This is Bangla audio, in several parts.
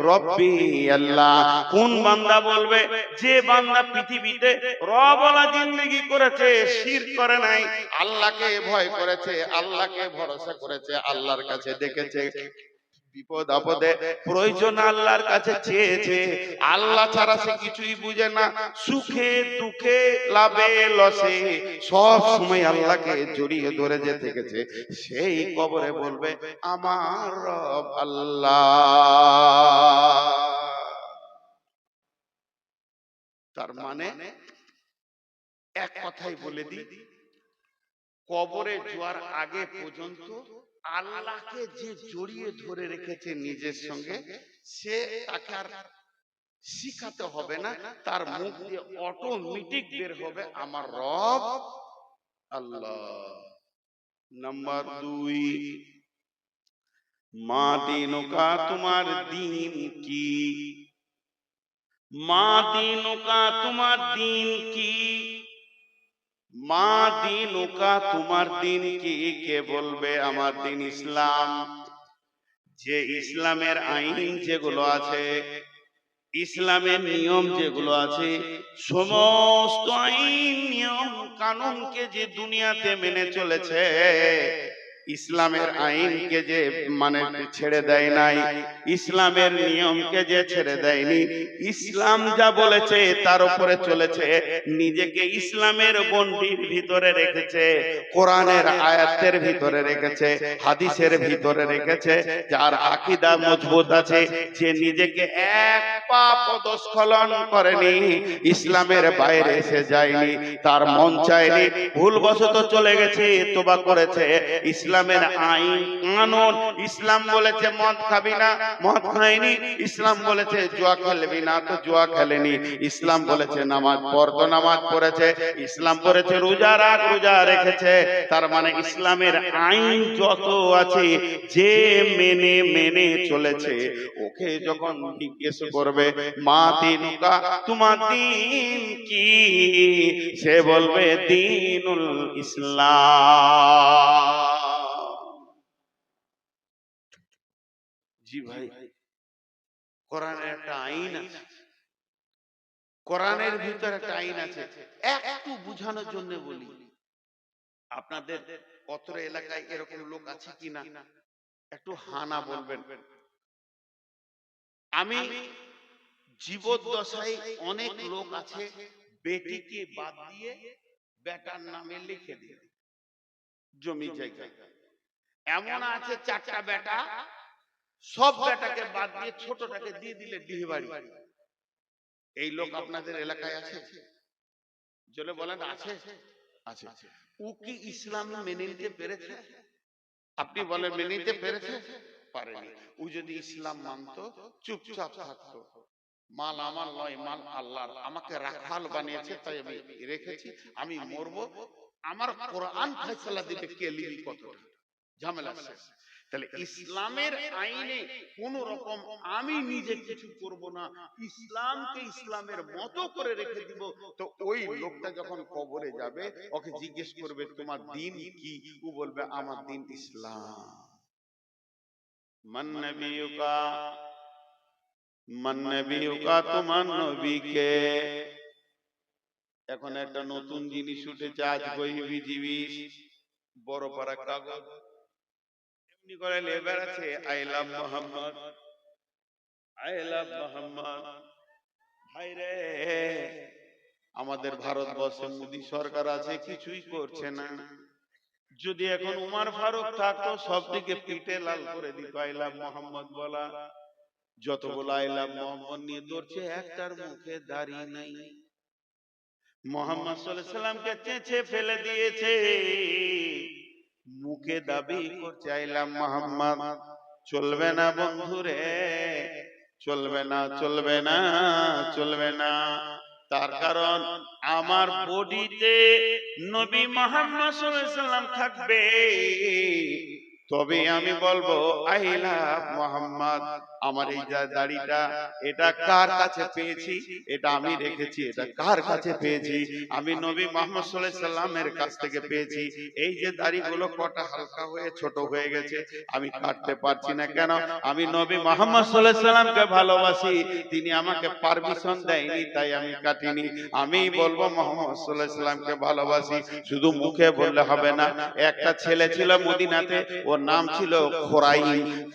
রব্বি আল্লাহ। কোন বান্দা বলবে? যে বান্দা পৃথিবীতে রবওয়ালা জিন্দেগি করেছে, শিরক করে নাই, আল্লাহকে ভয় করেছে, আল্লাহকে ভরসা করেছে, আল্লাহর কাছে ডেকেছে, বিপদ আপদে প্রয়োজন আল্লাহর কাছে চেয়েছে, আল্লাহ ছাড়া সে কিছুই বুঝে না, সুখে দুঃখে লাভে লসে সব সময় আল্লাহকে জড়িয়ে ধরে যে থেকেছে, সেই কবরে বলবে আমার রব আল্লাহ। তার মানে এক কথাই বলে দিই, কবরে যাওয়ার আগে পর্যন্ত আল্লাহকে যে জড়িয়ে ধরে রেখেছে নিজের সঙ্গে, সে তাকে আর শিখাতে হবে না, তার মুখ দিয়ে অটোমেটিক বের হবে আমার রব আল্লাহ। নাম্বার 2, মা দিনুকা, তোমার দিন কি? মা দিনুকা, তোমার দিন কি? মা দিনুকা, তোমার দিন কি? কে বলবে আমার দিন ইসলাম। যে ইসলামের আইন যেগুলো আছে, ইসলামের নিয়ম যেগুলো আছে, সমস্ত আইন নিয়ম কানুনকে যে দুনিয়াতে মেনে চলেছে, ইসলামের আইনকে যে মানে ছেড়ে দেয় নাই, ইসলামের নিয়মকে যে ছেড়ে দেয়নি, ইসলাম যা বলেছে তার উপরে চলেছে, নিজেকে ইসলামের গণ্ডির ভিতরে রেখেছে, কোরআনের আয়াতের ভিতরে রেখেছে, হাদিসের ভিতরে রেখেছে, যার আকীদা মজবুত আছে, যে নিজেকে এক পা পদস্খলন করেনি, ইসলামের বাইরে এসে যায়নি, তার মন চায়নি, ভুলবশত চলে গেছে, তওবা করেছে, ইসলামের আইন কানুন, ইসলাম বলেছে মদ খাবি না, মদ খায়নি, ইসলাম বলেছে জুয়া খেলবি না, তো জুয়া খেলেনি, ইসলাম বলেছে নামাজ পড়, তো নামাজ পড়েছে, ইসলাম বলেছে রোজা রাখ, রোজা রেখেছে। তার মানে ইসলামের আইন যত আছে, যে মেনে মেনে চলেছে, ওকে যখন জিজ্ঞেস করবে মা দিনুকা, তোমার দিন কি, সে বলবে দিনুল ইসলাম। জি ভাই, কোরআনের একটা আইন আছে, কোরআনের ভিতরে একটা আইন আছে। একটু বুঝানোর জন্য বলি, আপনাদের অত্র এলাকায় এরকম লোক আছে কিনা একটু হানা বলবেন। আমি জীবদ্দশায় অনেক লোক আছে বেটিকে বাদ দিয়ে বেটার নামে লিখে দিয়ে জমি জায়গায়, এমন আছে 4টা বেটা, সব বেটাকে বাদ দিয়ে ছোটটাকে দিয়ে দিলে ডিহি বাড়ি। এই লোক আপনাদের এলাকায় আছে? জলে বলেন আছে। আছে। ও কি ইসলাম মেনে নিতে পেরেছে? আপনি বলেন মেনে নিতে পেরেছে? পারেনি। ও যদি ইসলাম মানতো, চুপচাপ থাকতো, মাল আমার নয়, মাল আল্লাহর, আমাকে রাখাল বানিয়েছে তাই আমি রেখেছি, আমি মরবো, আমার কোরআন ফয়সালা দিবে কে লিবি কতটা, ঝামেলা শেষ। তাহলে ইসলামের আইনে কোন রকম আমি নিজে কিছু করব না, ইসলামকে ইসলামের মতো করে রেখে দিব। তো ওই লোকটা যখন কবরে যাবে, ওকে জিজ্ঞেস করবে তোমার দিন কি? ও বলবে আমার দিন ইসলাম। মান নবিয়ুকা, মান নবিয়ুকা, তোমার নবী কে? এখন একটা নতুন জিনিস উঠেছে, আজ বই বিজিবি বড় পারা কাগজ এমনি করে লেবার আছে, I love Mohammad, I love Mohammad. ভাই রে, আমাদের ভারতবর্ষে মোদী সরকার আছে, কিছুই করছে না। যদি এখন উমর ফারুক থাকতো, সব দিকে পিঠে লাল করে দিত আই লাভ মোহাম্মদ বলা। যত বলা আই লাভ মোহাম্মদ নিয়ে দৌড়ছে, একটার মুখে দাড়ি নাই। মোহাম্মদ সাল্লাল্লাহু আলাইহি সাল্লামকে চেঁচে ফেলে দিয়েছে, মুখে দাবি করছে আই লাভ মোহাম্মদ। চলবে না বন্ধুরে, চলবে না, চলবে না, চলবে না। তার কারণ আমার বডিতে নবী মুহাম্মদ সাল্লাল্লাহু আলাইহি সাল্লাম থাকবে, তবে আমি বলবো আই লাভ মুহাম্মদ। আমার এই দাড়িটা এটা কার কাছে পেয়েছি, এটা আমি রেখেছি, এটা কার কাছে পেয়েছি, আমি নবী মুহাম্মদ সাল্লাল্লাহু আলাইহি সাল্লামের কাছ থেকে পেয়েছি। এই যে দাড়িগুলো কটা হালকা হয়ে ছোট হয়ে গেছে, আমি কাটতে পারছি না কেন? আমি নবী মুহাম্মদ সাল্লাল্লাহু আলাইহি সাল্লামকে ভালোবাসি, তিনি আমাকে পারমিশন দেয়নি, তাই আমি কাটিনি। আমি বলবো মুহাম্মদ সাল্লাল্লাহু আলাইহি সাল্লামকে ভালোবাসি, শুধু মুখে বললে হবে না। একটা ছেলে ছিল মদিনাতে, ওর নাম ছিল খোরাইম।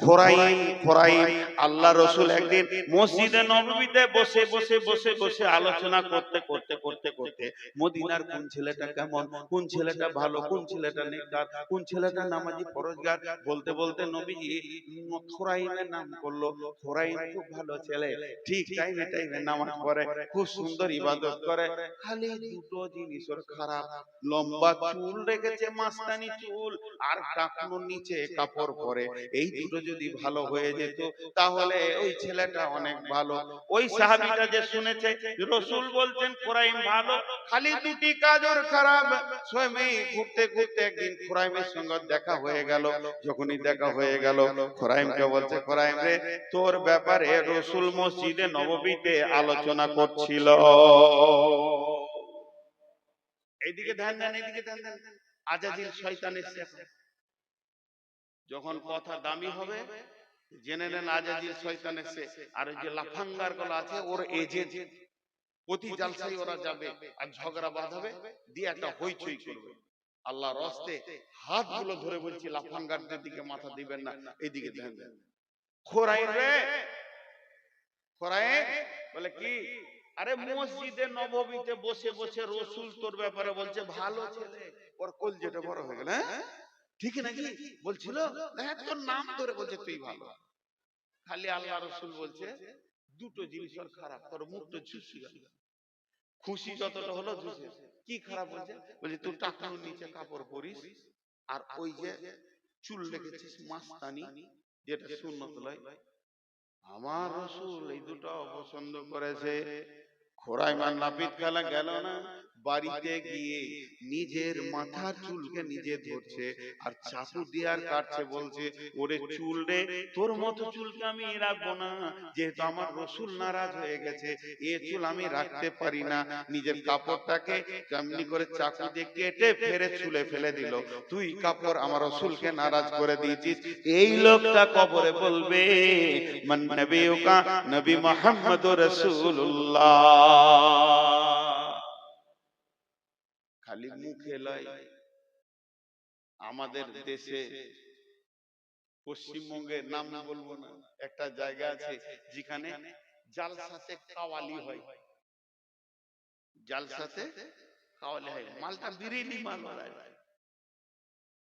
খোরাইম খোরাইম আল্লাহ রাসূল একদিন মসজিদে নববীতে বসে বসে বসে বসে আলোচনা করতে করতে করতে করতে মদিনার কোন ছেলেটা কেমন, কোন ছেলেটা ভালো, কোন ছেলেটা নেককার, কোন ছেলেটা নামাজি পরহেজগার, বলতে বলতে নবীজি খোরাইমের নাম করলো। খোরাইম খুব ভালো ছেলে, ঠিক টাইমে টাইমে নামাজ পড়ে, খুব সুন্দর ইবাদত করে। খালি দুটো জিনিস ওর খারাপ, লম্বা চুল রেখেছে, মাস্তানি চুল, আর টাকনুর নিচে কাপড় পরে। এই দুটো যদি ভালো হয়ে যেত তাহলে ওই ছেলেটা অনেক ভালো। ওই সাহাবীটা যে শুনেছে রাসূল বলছেন খোরাইম ভালো, খালি দুটি কাজ ওর খারাপ। স্বয়ং ঘুরতে ঘুরতে একদিন খোরাইমের সঙ্গে দেখা হয়ে গেল। যখনই দেখা হয়ে গেল, খোরাইমকে বলছে, খোরাইম রে, তোর ব্যাপারে রাসূল মসজিদে নববীতে আলোচনা করছিল। এইদিকে ধ্যান দেন, এইদিকে ধ্যান দেন। আজাজিল শয়তান এসে, যখন কথা দামি হবে জেনে নেন আজাজিল শয়তান এসে। আর ওই যে লাফাঙ্গার গুলো আছে, ওর এজেন্ট, প্রতি জালসায় ওরা যাবে আর ঝগড়া বাঁধাবে, দিয়ে একটা হইচই করবে। আল্লাহর রাস্তে হাত গুলো ধরে বলছি, লাফাঙ্গারদের দিকে মাথা দিবেন না, এইদিকে ধ্যান দেন। খোরাইম রে, খোরাইম বলে কি, আরে মসজিদে নববীতে বসে বসে রাসূল তোর ব্যাপারে বলছে ভালো ছেলে। ওর কলজেটা বড় হয়ে গেল। হ্যাঁ ঠিক নাকি বলছিল, হ্যাঁ তোর নাম ধরে বলছে তুই ভালো। খালি আল্লাহ রাসূল বলছে দুটো জিনিস ওর খারাপ, তোর মুখটা ঝুঁসি গেল। খুশি যতটা হলো ঝুঁসে। কি খারাপ বলছে? বলছে তুই টাকনুর নিচে কাপড় পরিস, আর ওই যে চুল রেখেছিস মাস্তানি, যেটা সুন্নত নয়। আমার রাসূল এই দুটো পছন্দ করেছে। খোরাইমান নাপিত খেলা গেল না, বাড়িতে গিয়ে নিজের মাথার চুলকে নিজে ধরছে আর চাকু দিয়ে আর কাটছে, বলছে ওরে চুল রে, তোর মতো চুলকে আমি রাখবো না, যেহেতু আমার রাসূল নারাজ হয়ে গেছে, এ চুল আমি রাখতে পারি না। নিজের কাপড়টাকে কেমনি করে চাকু দিয়ে কেটে ফেরে চুলে ফেলে দিল। তুই কাপড় আমার রাসূলকে নারাজ করে দিয়েছিস। এই লোকটা কবরে বলবে মান নবিয়ুকা, নবী মুহাম্মদুর রাসূলুল্লাহ। খালি মুখে লয়। আমাদের দেশে পশ্চিমবঙ্গের নাম বলবো না, একটা জায়গা আছে যেখানে জালসাতে কাওয়ালি হয়। জালসাতে কাওয়ালি হয়, মালটা বিরিয়ানি মাল হয়।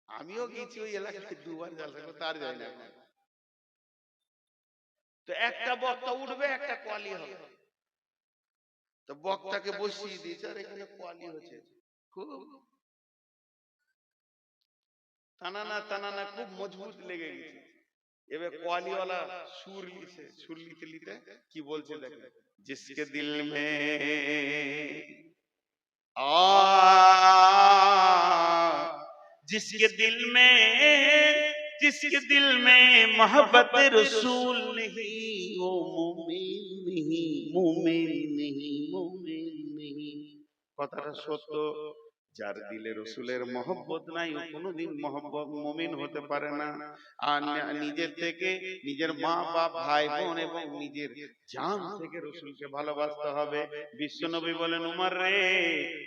আমিও গেছি ওই এলাকায় দুবার জালসা করতে, তার যাই না। তো একটা বক্তা উঠবে, একটা কোয়ালি হবে। তো বক্তাকে বসিয়ে দিয়েছে, আর এখানে কোয়ালি হচ্ছে। খুব টানানা টানানা, খুব মজবুত লেগে গেছে। এবার কোয়ালিওয়ালা সুর লিখে, সুর লিখে লিখে কি বলছে দেখেন, জিসকে দিল মে जिसके दिल में जिसके दिल में मोहब्बत रसूल नहीं, वो मुमिन नहीं, मुमिन नहीं, मुमिन नहीं। কথাটা সত্য। যার দিলে রসুলের মহব্বত নাই, ও কোনোদিন মুমিন হতে পারে না। আর নিজের থেকে, নিজের মা বাপ ভাই বোন এবং নিজের জান থেকে রসুলকে ভালোবাসতে হবে। বিশ্বনবী বলেন, উমর রে,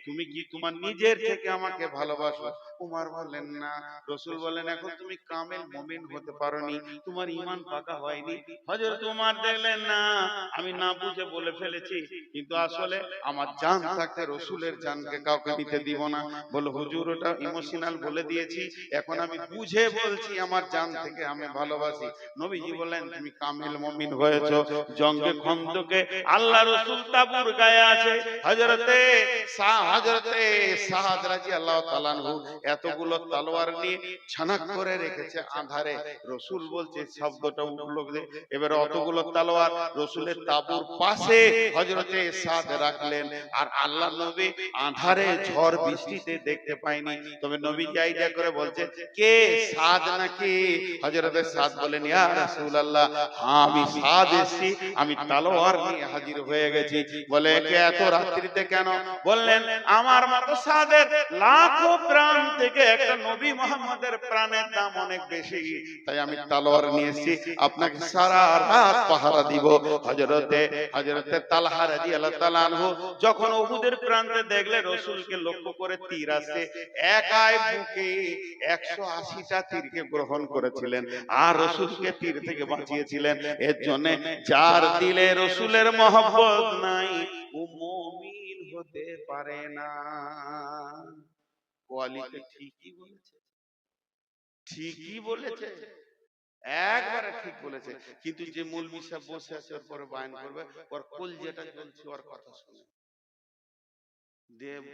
তুমি কি তোমার নিজের থেকে আমাকে ভালোবাসো? উমর বললেন না। রসুল বলেন, এখন তুমি কামেল মুমিন হতে পারোনি, তোমার ঈমান পাকা হয়নি। হযরত উমর দেখলেন, না আমি না বুঝে বলে ফেলেছি, কিন্তু আসলে আমার জান থাকতে রসুলের জানকে কাউকে দিতে দিব না। বলে, হুজুর ওটা ইমোশনাল বলে দিয়েছি, এখন আমি বুঝে বলছি, আমার জান থেকে আমি ভালোবাসি। নবীজি বলেন, তুমি কামিল মুমিন হয়েছো। জঙ্গে খন্দকে আল্লাহ রাসূল তাবুর গায়ে আছে, হযরতে সাদ রাদিয়াল্লাহু তাআলা আনহু এতগুলো তলোয়ার নিয়ে ছানাক করে রেখেছে আঁধারে। রাসূল বলছে, শব্দটা উঠলো, এবার অতগুলো তলোয়ার রাসূলের তাবুর পাশে হযরতে সাদ রাখলেন, আর আল্লাহ নবী আঁধারে ঝড় বৃষ্টি দৃষ্টিতে দেখতে পাইনি। তবে নবীজি আইডিয়া করে বলছে, কে সাদ নাকি? হযরতে সাদ বলেন, ইয়া রাসূলুল্লাহ, হ্যাঁ আমি সাদ এসেছি, আমি তলোয়ার নিয়ে হাজির হয়ে গেছি। বলে, কে এত রাত্রিতে কেন? বললেন, আমার মতো সাদের লাখো প্রাণ থেকে একটা নবী মুহাম্মদের প্রাণের দাম অনেক বেশি, তাই আমি তলোয়ার নিয়ে এসেছি, আপনাকে সারা রাত পাহারা দিব। হযরতে তালহা রাদিয়াল্লাহু তাআলা আনহু যখন উহুদের প্রান্তে দেখলে রাসূলকে লক্ষ্য করে তীর আসছে, একাই বুকে 180টা তীরকে গ্রহণ করেছিলেন আর রাসূলকে তীর থেকে বাঁচিয়েছিলেন। এর জন্য যার দিলে রাসূলের মহব্বত নাই, ও মুমিন হতে পারে না। কোয়ালি তো ঠিকই বলেছে, ঠিকই বলেছে, একবারে ঠিক বলেছে। কিন্তু যে মৌলভী সাহেব বসে আছে ওর পরে বায়ান করবে, ওর কলজেটা জ্বলছে ওর কথা শুনে। দেব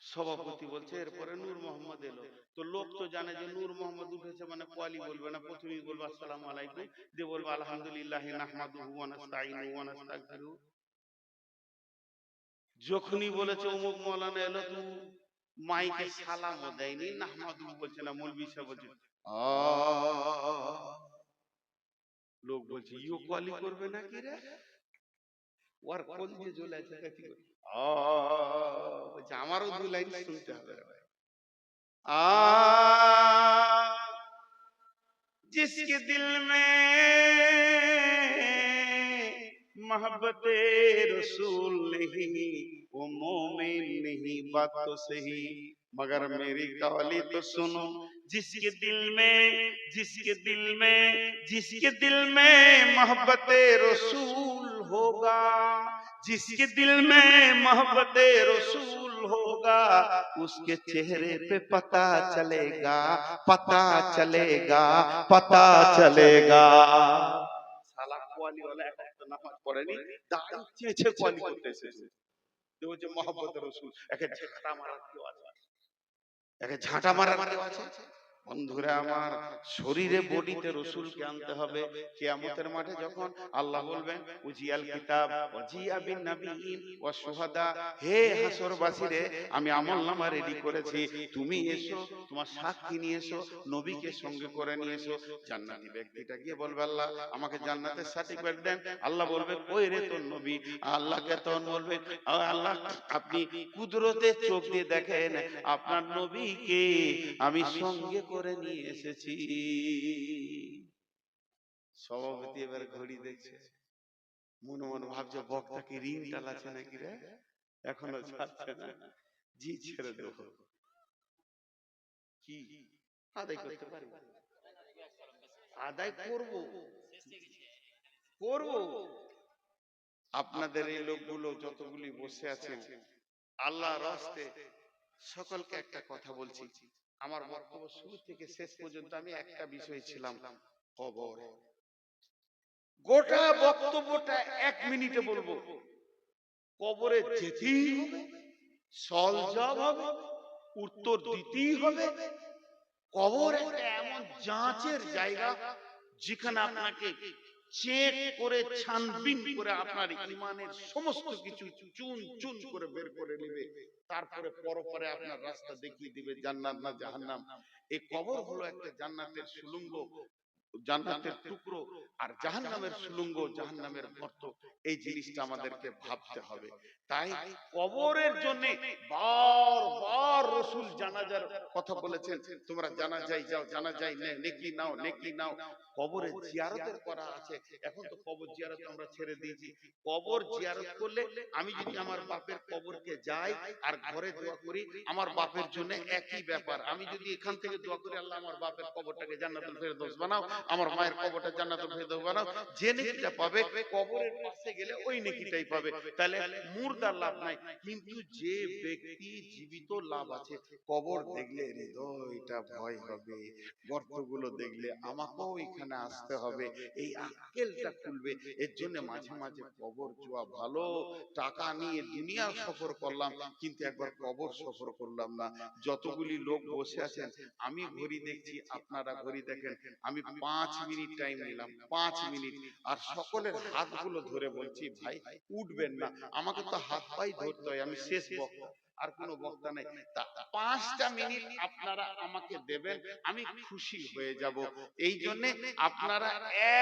সভাপতি বলছে এরপরে নূর মোহাম্মদ এলো, তো লোক তো জানে যে নূর মোহাম্মদ উঠেছে মানে কোয়ালি বলবে না, প্রথমেই বলবে আসসালামু আলাইকুম, দিয়ে বলবে আলহামদুলিল্লাহি নাহমাদুহু ওয়া নাস্তাইনুহু ওয়া নাস্তাগফিরুহু। যখনই বলেছে অমুক মাওলানা এলো, তো মাইকে সালামও দেয়নি, নাহমাদুহু বলছে না, মৌলভী সাহেব বলছে আ, লোক বলছে ইও কোয়ালি করবে নাকি রে? ওর কোল দিয়ে জ্বলে আছে, কি করে আ, বলছে আমারও দু লাইন শুনতে হবে রে ভাই। आ जिसके दिल में मोहब्बत रसूल नहीं, वो मोमिन नहीं, बात तो सही, मगर मेरी कवाली तो सुनो। जिसके दिल में जिसके दिल में जिसके दिल में मोहब्बत रसूल होगा, जिसके दिल में मोहब्बत रसूल होगा, उसके चेहरे पे पता चलेगा, पता चलेगा, पता चलेगा। साला কোয়ালি वाला এক একটা নামাজ পড়েনি, দাঁড়ি চেঁচে কোয়ালি করতে এসেছে। দেখো যে মোহাম্মদ রাসূল, একে ঝাঁটা মারার কেউ আছে, একে ঝাঁটা মারার কেউ আছে? বন্ধুরা আমার, শরীরে বডিতে রসুলকে আনতে হবে। কিয়ামতের মাঠে যখন আল্লাহ বলবেন উজিয়াল কিতাব ওয়াজিয়া বিন নাবিয়িন ওয়া শুহাদা, হে হাসরবাসীরে আমি আমলনামা রেডি করেছি, তুমি এসো, তোমার সাক্ষী নিয়ে এসো, নবীকে সঙ্গে করে নিয়ে এসো। জান্নাতি ব্যক্তিটা গিয়ে বলবে, আল্লাহ আমাকে জান্নাতের সার্টিফিকেট দেন। আল্লাহ বলবে, কই রে তোর নবী? আল্লাহকে তখন বলবে, আল্লাহ আপনি কুদরতের চোখ দিয়ে দেখেন, আপনার নবীকে আমি সঙ্গে করে নিয়ে এসেছি। সভাপতি এবার ঘড়ি দেখছে, মনে মনে ভাবছে বক্তা কি রিং টালাছে নাকি রে, এখনো ছাড়ছে না, জি ছেড়ে দেব, কি আদায় করতে পারি, আদায় করব করব। আপনাদের এই লোকগুলো যতগুলি বসে আছেন, আল্লাহর রাস্তে সকলকে একটা কথা বলছি, আমার বক্তব্য শুরু থেকে শেষ পর্যন্ত আমি একটা বিষয় ছিলাম, কবর। গোটা বক্তব্যটা 1 মিনিটে বলবো। কবরে যেতেই হবে, সল জবাব হবে, উত্তর দিতেই হবে। কবর একটা এমন যাচের জায়গা যেখানে আপনাকে চেক করে ছানবিন করে আপনার ঈমানের সমস্ত কিছু চুন চুন করে বের করে নেবে, তারপরে পরপরে আপনার রাস্তা দেখিয়ে দিবে জান্নাত না জাহান্নাম। এই কবর হলো একটা জান্নাতের সুড়ঙ্গ, জান্নাতের টুকরো, আর জাহান্নামের সুড়ঙ্গ, জাহান্নামের গর্ত। এই জিনিসটা আমাদেরকে ভাবতে হবে। তাই কবরের জন্য বারবার রাসূল জানাজার কথা বলেছেন, তোমরা জানাজায় যাও, জানাজায় নেকি নাও, নেকি নাও। কবরে জিয়ারতের করা আছে, এখন তো কবর জিয়ারত আমরা ছেড়ে দিয়েছি। কবর জিয়ারত করলে আমি যদি আমার বাপের কবরকে যাই আর ঘরে দোয়া করি, আমার বাপের জন্য একই ব্যাপার। আমি যদি এখান থেকে দোয়া করি, আল্লাহ আমার বাপের কবরটাকে জান্নাতুল ফেরদৌস বানাও, আমার মায়ের কবরটা জান্নাতুল ফেরদৌস বানাও, যে নেকিটা পাবে কবরের পাশে গেলে ওই নেকিটাই পাবে। তাহলে মুর্দার লাভ নাই, কিন্তু যে ব্যক্তি জীবিত লাভ আছে। কবর দেখলে হৃদয়টা ভয় হবে, গর্তগুলো দেখলে আমাকেও এখানে আসতে হবে, এই আক্কেলটা খুলবে। এর জন্য মাঝে মাঝে কবর যাওয়া ভালো। টাকা নিয়ে দুনিয়া সফর করলাম, কিন্তু একবার কবর সফর করলাম না। যতগুলি লোক বসে আছেন, আমি ঘড়ি দেখছি, আপনারা ঘড়ি দেখেন, আমি 5 মিনিট টাইম নিলাম, 5 মিনিট, আর সকলের হাতগুলো ধরে বলছি বলছি ভাই উঠবেন না, আমাকে তো হাত পাই ধরতে হয়, আমি শেষ বক্তা, আর কোনো বক্তা নাই, তা 5টা মিনিট আপনারা আমাকে দেবেন, আমি খুশি হয়ে যাব। এই জন্য আপনারা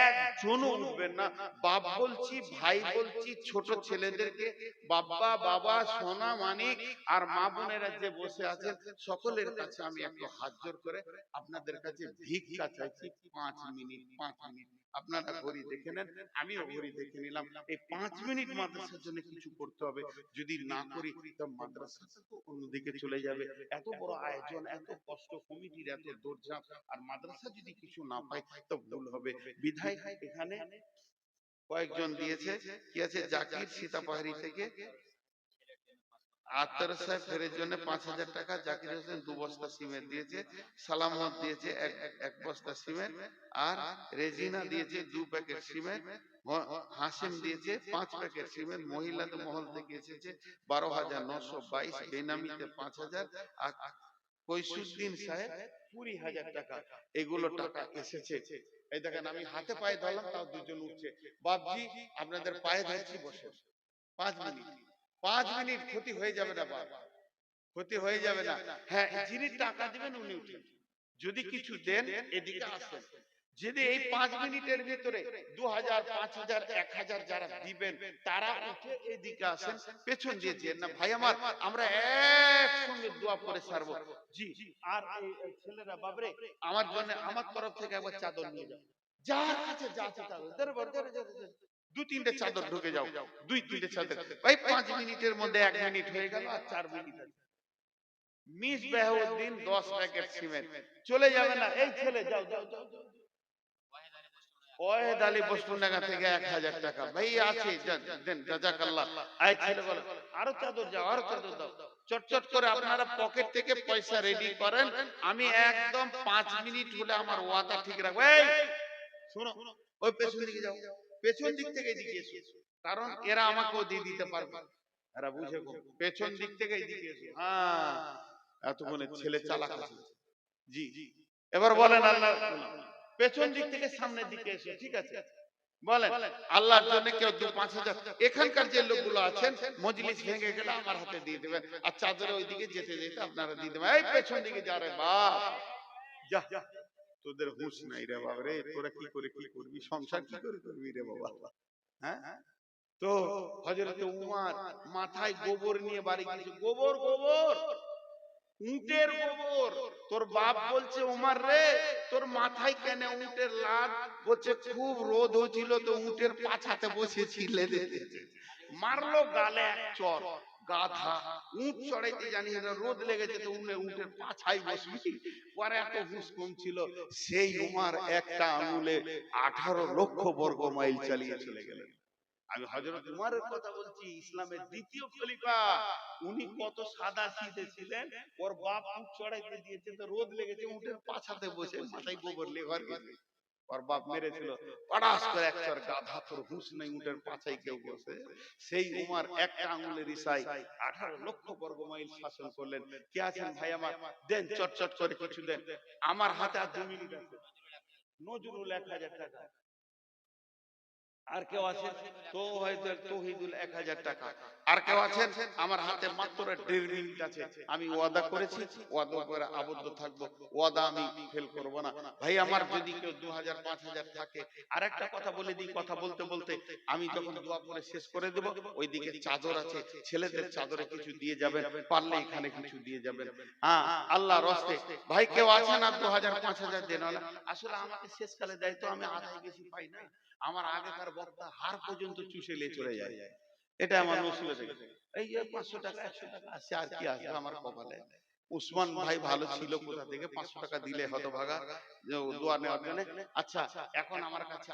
একজনও উঠবেন না। বাপ বলছি, ভাই বলছি, ছোট ছেলেদেরকে, বাবা বাবা সোনা মানিক আর মা বোনেরা যে বসে আছেন সকলের কাছে আমি একটু হাত জোর করে আপনাদের কাছে ভিক্ষা চাইছি, 5 মিনিট, 5 মিনিট। আপনারা ঘড়ি দেখে নেন, আমিও ঘড়ি দেখে নিলাম। এই 5 মিনিট মাদ্রাসার জন্য কিছু করতে হবে, যদি না করি তো মাদ্রাসা তো অন্যদিকে চলে যাবে। এত বড় আয়োজন, এত কষ্ট, কমিটির এত দৌড়ঝাঁপ, আর মাদ্রাসা যদি কিছু না পাই তো ভুল হবে। বিধায় এখানে কয়েকজন দিয়েছে, কি আছে, জাকির সীতাপাহাড়ি থেকে আত্মার সাহেব ফেরের জন্য 5,000 টাকা, জাকির হোসেন 2 বস্তা সিমেন্ট দিয়েছে, সালামত দিয়েছে এক বস্তা সিমেন্ট, আর রেজিনা দিয়েছে 2 প্যাকেট সিমেন্ট, হাসিম দিয়েছে 5 প্যাকেট সিমেন্ট, মহিলাদের মহল থেকে এসেছে 12,922, বেনামিতে 5,000, আর কৈসুদ্দিন সাহেব 20,000 টাকা। এগুলো টাকা এসেছে। এই দেখেন আমি হাতে পায়ে ধরলাম, তাও দুজন উঠছে। বাপজি আপনাদের পায়ে ধরছি, বসে 5 মিনিট, 5 মিনিট, ক্ষতি হয়ে যাবে না বাবা, ক্ষতি হয়ে যাবে না। হ্যাঁ, যিনি টাকা দিবেন উনি উঠেন, যদি কিছু দেন এদিকে আসেন। যদি এই 5 মিনিটের ভিতরে 2,000, 5,000, 1,000 যারা দিবেন তারা উঠে এদিকে আসেন, পেছন দিয়ে যেন না ভাই আমার, আমরা একসঙ্গে দোয়া করে সারবো। জি, আর এই ছেলেরা বাবরে আমার জন্য, আমার তরফ থেকে একবার চাদর নিয়ে যাও, যার কাছে যা আছে চাদর, 2-3টে চাদর ঢুকে যাও, 2-3টে চাদর। ভাই 5 মিনিটের মধ্যে 1 মিনিট হয়ে গেল, আর 4 মিনিট আছে। মিস বাহাউদ্দিন 10 প্যাকেট সিমেন্ট, চলে যাবে না। এই ছেলে যাও যাও যাও, ওয়াহেদ আলী বসপুরডাঙ্গা থেকে 1,000 টাকা। ভাই আছে, দেন, জাযাকাল্লাহ। এই ছেলে বলে আরো চাদর যাও, আরো চাদর দাও। চটচট করে আপনারা পকেট থেকে পয়সা রেডি করেন, আমি একদম 5 মিনিট হলে আমার ওয়াদা ঠিক রাখবো। এই শোনো, ওই পেছন দিকে যাও, পেছন দিক থেকে এদিকে এসো, কারণ এরা আমাকেও দিয়ে দিতে পারবে, এরা বুঝে গো, পেছন দিক থেকে এদিকে এসো। হ্যাঁ, এতক্ষণে ছেলে চালাক আছে। জি, এবার বলেন আল্লাহ, পেছন দিক থেকে সামনের দিকে এসো, ঠিক আছে? বলেন আল্লাহর জন্য কেউ 2-5,000, এখানকার যে লোকগুলো আছেন, মজলিস ভেঙে গেলে আমার হাতে দিয়ে দেবেন, আর চাদরে ওইদিকে যেতে যেতে আপনারা দিয়ে দেবেন। এই পেছন দিকে যা রে বাপ, যা, তোদের হুঁশ নাই রে বাবা রে, তোরা কি করে কি করবি, সংসার কি করে করবি রে বাবা। হ্যাঁ, তো হযরত উমর মাথায় গোবর নিয়ে বাড়ি গেছে, গোবর গোবর, উটের গোবর। তোর বাপ বলছে উমর রে, তোর মাথায় কেন উটের লাদ? বলছে খুব রোদ হচ্ছিল তো উটের পাছাতে বসেছিলে, মারলো গালে এক চর। গাধা, উট চড়াইতে জানি না, রোদ লেগেছে তো উটের পাছায় বসবি। পরে এত হুঁশ কম ছিল, সেই উমর একটা আঙুলে 18 লক্ষ বর্গ মাইল চালিয়ে চলে গেলেন। আমি হযরত উমরের কথা বলছি, ইসলামের দ্বিতীয় খলিফা। উনি কত সাদা সিধে ছিলেন, ওর বাপ উট চড়াইতে দিয়েছে তো রোদ লেগেছে, উটের পাছাতে বসে মাথায় গোবর নিয়ে ঘর গেছে। ওর বাপ মেরেছিল পটাস করে এক চর। গাধা, তোর হুঁশ নেই, উটের পাছায় কেউ বসে? সেই উমর একটা আঙুলের ইশারায় 18 লক্ষ বর্গ মাইল শাসন করলেন। কে আছেন ভাই আমার, দেন চটচট করে কিছু দেন। আমার হাতে আর 2 মিনিট আছে। নজরুল 1,000 টাকা, আর কেউ আছেন? তৌহিদুল 1,000 টাকা, আর কেউ আছেন? আমার হাতে মাত্র 1.5 মিনিট আছে। আমি ওয়াদা করেছি, ওয়াদা করে আবদ্ধ থাকবো, ওয়াদা আমি ফেল করব না। ভাই আমার যদি কেউ 2,000, 5,000 থাকে, আর একটা কথা বলে দিই, কথা বলতে বলতে আমি যখন দোয়া করে শেষ করে দেব, ওইদিকে চাদর আছে, ছেলেদের চাদরে কিছু দিয়ে যাবেন, পারলে এখানে কিছু দিয়ে যাবেন। হ্যাঁ, আল্লাহর রাস্তে। ভাই কেউ আছেন আর 2,000, 5,000 দেন? আসলে আমাকে শেষকালে দেয় তো, আমি আধাই বেশি পাই না। আমার আগেকার বক্তা হার পর্যন্ত চুষে নিয়ে চলে যায়, এটা আমার নসিবে থেকে। এই 500 টাকা 100 টাকা আসছে, আর কি আসবে আমার কপালে। উসমান ভাই ভালো ছিল, কোথা থেকে 500 টাকা দিলে হতভাগা দোয়া নেওয়ার জন্য। আচ্ছা, এখন আমার কাছে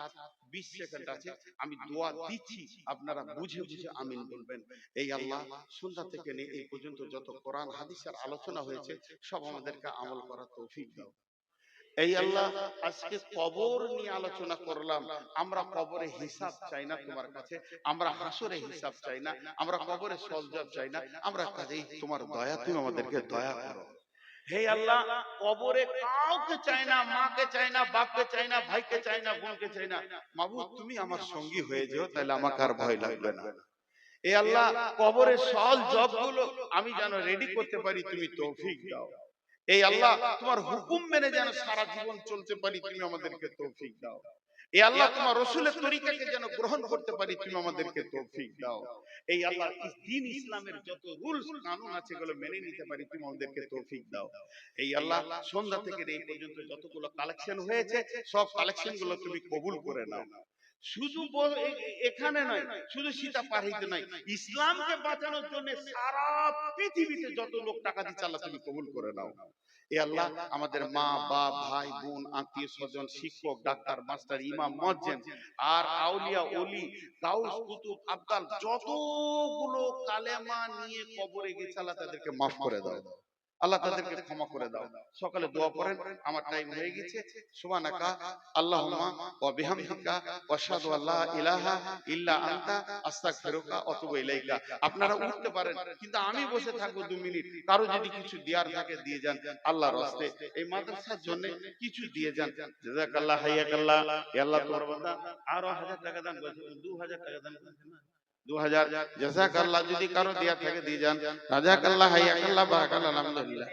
20 সেকেন্ড আছে, আমি দোয়া দিচ্ছি, আপনারা বুঝে বুঝে আমিন বলবেন। এই আল্লাহ, সন্ধ্যা থেকে নিয়ে এই পর্যন্ত যত কোরআন হাদিসের আলোচনা হয়েছে সব আমাদেরকে আমল করার তৌফিক দাও। এই আল্লাহ, আজকে কবর নিয়ে আলোচনা করলাম, আমরা কবরে হিসাব চাই না তোমার কাছে, আমরা হাসরে হিসাব চাই না, আমরা কবরে সওয়াল জবাব চাই না, আমরা কাজেই তোমার দয়া, তুমি আমাদেরকে দয়া করো। হে আল্লাহ, কবরে কাউকে চাই না, মাকে চাই না, বাপকে চাই না, ভাইকে চাই না, বোনকে চাই না, মাবুদ তুমি আমার সঙ্গী হয়ে যাও, তাহলে আমাকে আর ভয় লাগবে না। এ আল্লাহ, কবরের সল জব গুলো আমি যেন রেডি করতে পারি, তুমি তৌফিক দাও। এই আল্লাহ, তোমার হুকুম মেনে যেন সারা জীবন চলতে পারি, তুমি আমাদেরকে তৌফিক দাও। এই আল্লাহ, তোমার রসুলের তরিকাকে যেন গ্রহণ করতে পারি, তুমি আমাদেরকে তৌফিক দাও। এই আল্লাহ, দ্বীন ইসলামের যত রুলস কানুন আছে এগুলো মেনে নিতে পারি, তুমি আমাদেরকে তৌফিক দাও। এই আল্লাহ, সন্ধ্যা থেকে এই পর্যন্ত যতগুলো কালেকশন হয়েছে সব কালেকশন গুলো তুমি কবুল করে নাও। শুধু এখানে নয়, শুধু সীতা পারিতে নয়, ইসলামকে বাঁচানোর জন্য সারা পৃথিবীতে যত লোক টাকা দিচ্ছে আল্লাহ তুমি কবুল করে নাও। এ আল্লাহ, আমাদের মা বাপ ভাই বোন আত্মীয় স্বজন শিক্ষক ডাক্তার মাস্টার ইমাম মুয়াজ্জিন আর আউলিয়া ওলি গাউস কুতুব আবদাল যতগুলো কালেমা নিয়ে কবরে গেছে আল্লাহ তাদেরকে মাফ করে দাও, আল্লাহ তাদেরকে ক্ষমা করে দাও। সকালে দোয়া করেন, আমার টাইম হয়ে গেছে। সুবহানাকা আল্লাহুম্মা ওয়া বিহামদিকা ওয়া আশহাদু আল্লা ইলাহা ইল্লা আনতা আস্তাগফিরুকা ওয়া আতুবু ইলাইকা। আপনারা উঠতে পারেন, কিন্তু আমি বসে থাকবো 2 মিনিট। কারো যদি কিছু দেওয়ার থাকে দিয়ে যান আল্লাহর রাস্তে, এই মাদ্রাসার জন্য কিছু দিয়ে যান। জাযাকাল্লাহ হাইয়াকাল্লাহ। হে আল্লাহ, তোমার বান্দা আরো 1000 টাকা দান করেছে, 2000 টাকা দান করেছে না, 2000 জাযাকাল্লাহ। যদি কারো দেওয়ার থাকে দিয়ে যান। জাযাকাল্লাহ হাইয়াকাল্লাহ বারাকাল্লাহ আলহামদুলিল্লাহ।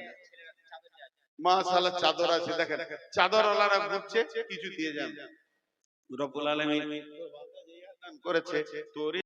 মাশাআল্লাহ, চাদর আছে দেখেন, চাদরওয়ালারা ঘুরছে, কিছু দিয়ে যান। রব্বুল আলামিন করেছে তোর